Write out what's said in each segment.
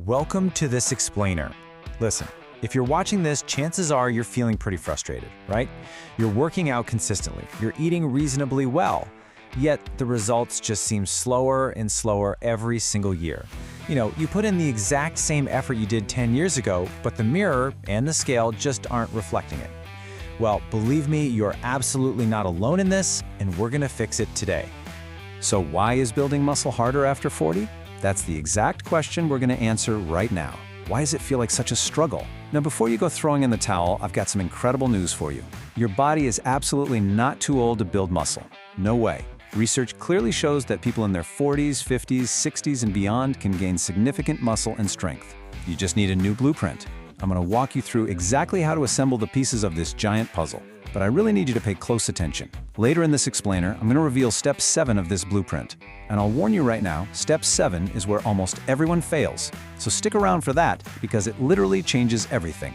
Welcome to this explainer. Listen, if you're watching this, chances are you're feeling pretty frustrated, right? You're working out consistently, you're eating reasonably well, yet the results just seem slower and slower every single year. You put in the exact same effort you did 10 years ago, but the mirror and the scale just aren't reflecting it. Well, believe me, you're absolutely not alone in this, and we're gonna fix it today. So why is building muscle harder after 40? That's the exact question we're gonna answer right now. Why does it feel like such a struggle? Now, before you go throwing in the towel, I've got some incredible news for you. Your body is absolutely not too old to build muscle. No way. Research clearly shows that people in their 40s, 50s, 60s, and beyond can gain significant muscle and strength. You just need a new blueprint. I'm gonna walk you through exactly how to assemble the pieces of this giant puzzle. But I really need you to pay close attention. Later in this explainer, I'm gonna reveal step 7 of this blueprint. And I'll warn you right now, step 7 is where almost everyone fails. So stick around for that, because it literally changes everything.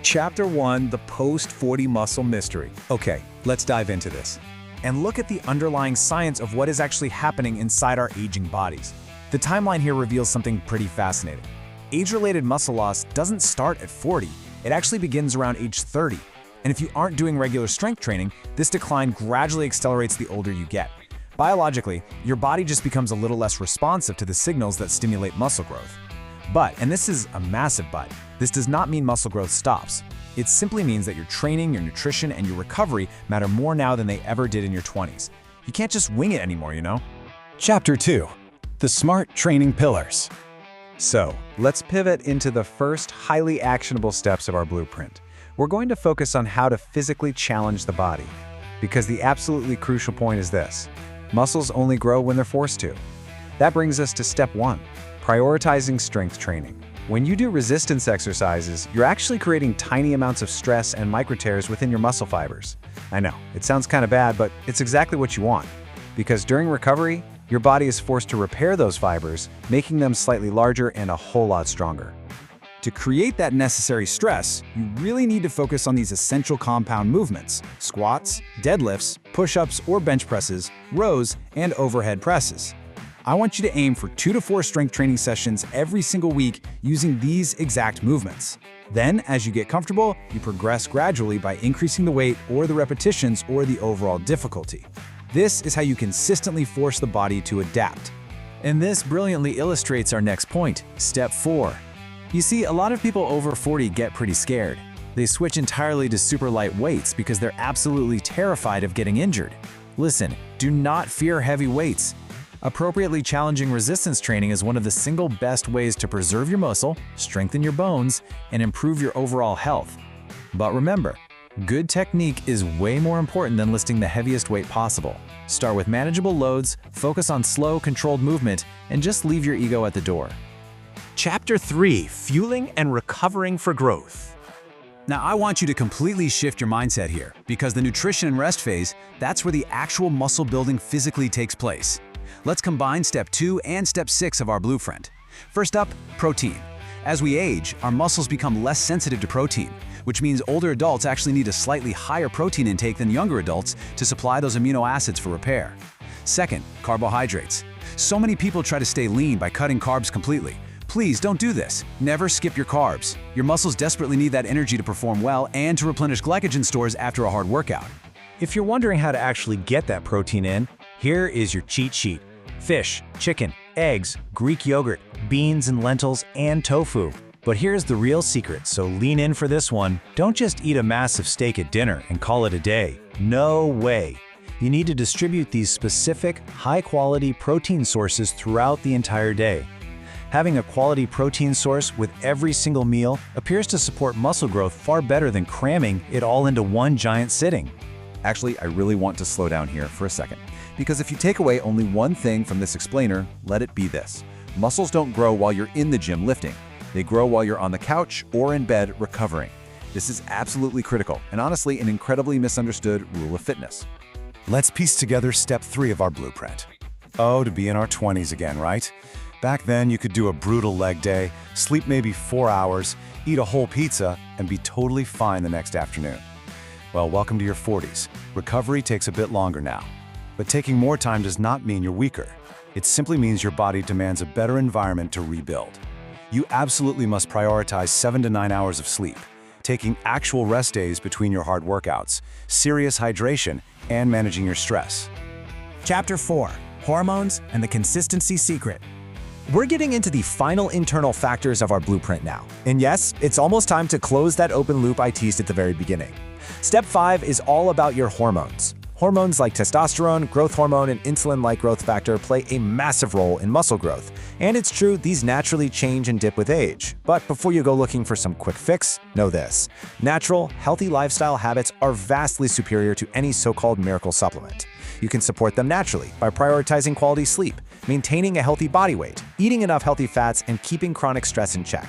Chapter 1, the post-40 muscle mystery. Okay, let's dive into this. And look at the underlying science of what is actually happening inside our aging bodies. The timeline here reveals something pretty fascinating. Age-related muscle loss doesn't start at 40, it actually begins around age 30. And if you aren't doing regular strength training, this decline gradually accelerates the older you get. Biologically, your body just becomes a little less responsive to the signals that stimulate muscle growth. But, and this is a massive but, this does not mean muscle growth stops. It simply means that your training, your nutrition, and your recovery matter more now than they ever did in your 20s. You can't just wing it anymore, you know? Chapter 2, the smart training pillars. So, let's pivot into the first highly actionable steps of our blueprint. We're going to focus on how to physically challenge the body, because the absolutely crucial point is this: muscles only grow when they're forced to. That brings us to step 1, prioritizing strength training. When you do resistance exercises, you're actually creating tiny amounts of stress and microtears within your muscle fibers. I know, it sounds kind of bad, but it's exactly what you want. Because during recovery, your body is forced to repair those fibers, making them slightly larger and a whole lot stronger. To create that necessary stress, you really need to focus on these essential compound movements: squats, deadlifts, push-ups or bench presses, rows, and overhead presses. I want you to aim for 2 to 4 strength training sessions every single week using these exact movements. Then, as you get comfortable, you progress gradually by increasing the weight or the repetitions or the overall difficulty. This is how you consistently force the body to adapt. And this brilliantly illustrates our next point, step 4. You see, a lot of people over 40 get pretty scared. They switch entirely to super light weights because they're absolutely terrified of getting injured. Listen, do not fear heavy weights. Appropriately challenging resistance training is one of the single best ways to preserve your muscle, strengthen your bones, and improve your overall health. But remember, good technique is way more important than listing the heaviest weight possible. Start with manageable loads, focus on slow, controlled movement, and just leave your ego at the door. Chapter 3, fueling and recovering for growth. Now, I want you to completely shift your mindset here, because the nutrition and rest phase, that's where the actual muscle building physically takes place. Let's combine step 2 and step 6 of our blueprint. First up, protein. As we age, our muscles become less sensitive to protein, which means older adults actually need a slightly higher protein intake than younger adults to supply those amino acids for repair. Second, carbohydrates. So many people try to stay lean by cutting carbs completely. Please don't do this. Never skip your carbs. Your muscles desperately need that energy to perform well and to replenish glycogen stores after a hard workout. If you're wondering how to actually get that protein in, here is your cheat sheet. Fish, chicken, eggs, Greek yogurt, beans and lentils, and tofu. But here's the real secret, so lean in for this one. Don't just eat a massive steak at dinner and call it a day. No way. You need to distribute these specific, high-quality protein sources throughout the entire day. Having a quality protein source with every single meal appears to support muscle growth far better than cramming it all into one giant sitting. Actually, I really want to slow down here for a second, because if you take away only one thing from this explainer, let it be this: muscles don't grow while you're in the gym lifting. They grow while you're on the couch or in bed recovering. This is absolutely critical, and honestly, an incredibly misunderstood rule of fitness. Let's piece together step 3 of our blueprint. Oh, to be in our 20s again, right? Back then, you could do a brutal leg day, sleep maybe 4 hours, eat a whole pizza, and be totally fine the next afternoon. Well, welcome to your 40s. Recovery takes a bit longer now. But taking more time does not mean you're weaker. It simply means your body demands a better environment to rebuild. You absolutely must prioritize 7 to 9 hours of sleep, taking actual rest days between your hard workouts, serious hydration, and managing your stress. Chapter 4: Hormones and the Consistency Secret. We're getting into the final internal factors of our blueprint now. And yes, it's almost time to close that open loop I teased at the very beginning. Step 5 is all about your hormones. Hormones like testosterone, growth hormone, and insulin-like growth factor play a massive role in muscle growth. And it's true, these naturally change and dip with age. But before you go looking for some quick fix, know this: natural, healthy lifestyle habits are vastly superior to any so-called miracle supplement. You can support them naturally by prioritizing quality sleep, maintaining a healthy body weight, eating enough healthy fats, and keeping chronic stress in check.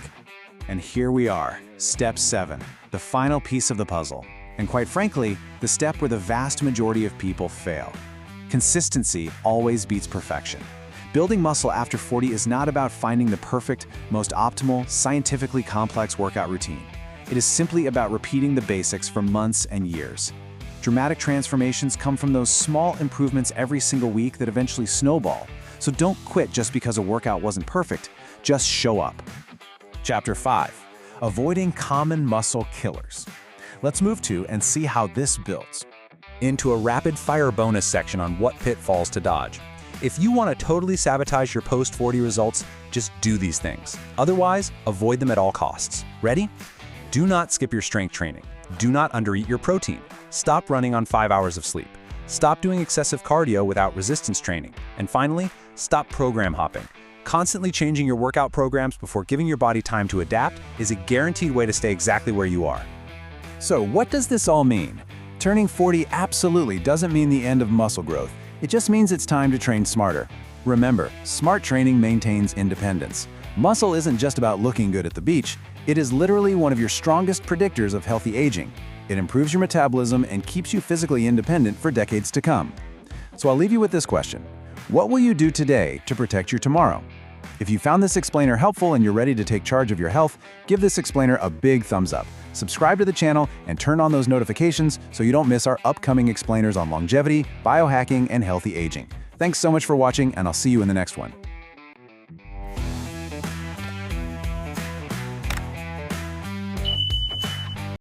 And here we are, step 7, the final piece of the puzzle. And quite frankly, the step where the vast majority of people fail. Consistency always beats perfection. Building muscle after 40 is not about finding the perfect, most optimal, scientifically complex workout routine. It is simply about repeating the basics for months and years. Dramatic transformations come from those small improvements every single week that eventually snowball. So don't quit just because a workout wasn't perfect. Just show up. Chapter 5: Avoiding Common Muscle Killers. Let's move to and see how this builds into a rapid-fire bonus section on what pitfalls to dodge. If you want to totally sabotage your post-40 results, just do these things. Otherwise, avoid them at all costs. Ready? Do not skip your strength training. Do not undereat your protein. Stop running on 5 hours of sleep. Stop doing excessive cardio without resistance training. And finally, stop program hopping. Constantly changing your workout programs before giving your body time to adapt is a guaranteed way to stay exactly where you are. So what does this all mean? Turning 40 absolutely doesn't mean the end of muscle growth. It just means it's time to train smarter. Remember, smart training maintains independence. Muscle isn't just about looking good at the beach. It is literally one of your strongest predictors of healthy aging. It improves your metabolism and keeps you physically independent for decades to come. So I'll leave you with this question. What will you do today to protect your tomorrow? If you found this explainer helpful and you're ready to take charge of your health, give this explainer a big thumbs up. Subscribe to the channel and turn on those notifications so you don't miss our upcoming explainers on longevity, biohacking, and healthy aging. Thanks so much for watching, and I'll see you in the next one.